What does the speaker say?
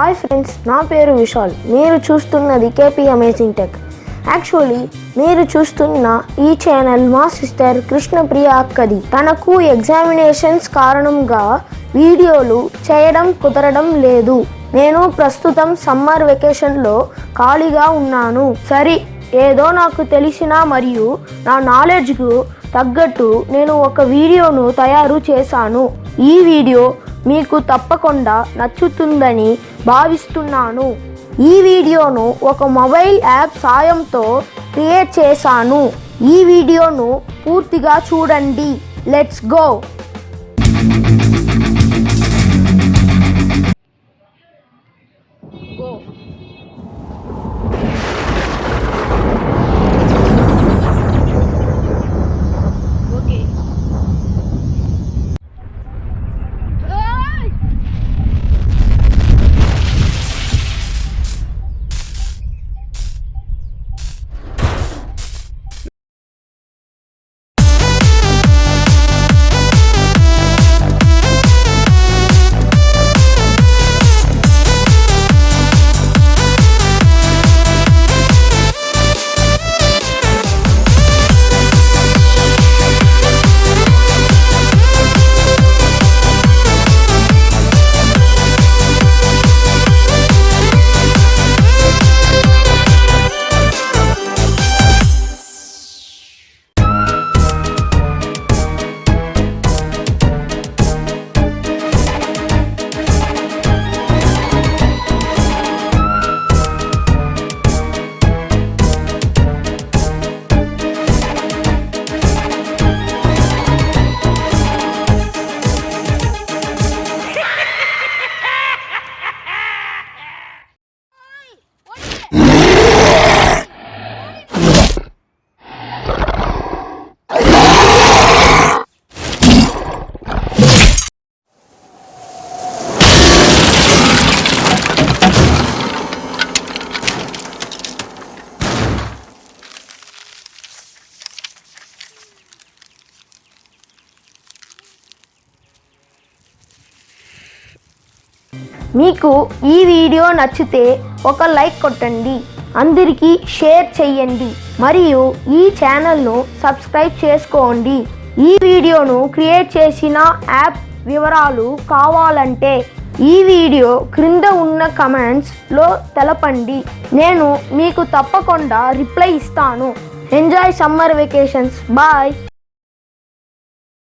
Hi friends, నా పేరు విశాల్. మీరు చూస్తున్నది కేపీ అమేజింగ్ టెక్. యాక్చువల్లీ మీరు చూస్తున్న ఈ ఛానల్ మా సిస్టర్ కృష్ణప్రియ అక్కది. తనకు ఎగ్జామినేషన్స్ కారణంగా వీడియోలు చేయడం కుదరడం లేదు. నేను ప్రస్తుతం సమ్మర్ వెకేషన్లో ఖాళీగా ఉన్నాను. ఏదో నాకు తెలిసిన మరియు నా నాలెడ్జ్కు తగ్గట్టు నేను ఒక వీడియోను తయారు చేశాను. ఈ వీడియో మీకు తప్పకుండా నచ్చుతుందని భావిస్తున్నాను. ఈ వీడియోను ఒక మొబైల్ యాప్ సాయంతో క్రియేట్ చేశాను. ఈ వీడియోను పూర్తిగా చూడండి. Let's go. మీకు ఈ వీడియో నచ్చితే ఒక లైక్ కొట్టండి, అందరికీ షేర్ చేయండి మరియు ఈ ఛానల్ను సబ్స్క్రైబ్ చేసుకోండి. ఈ వీడియోను క్రియేట్ చేసిన యాప్ వివరాలు కావాలంటే ఈ వీడియో క్రింద ఉన్న కమెంట్స్లో తెలపండి. నేను మీకు తప్పకుండా రిప్లై ఇస్తాను. Enjoy summer vacations. బాయ్.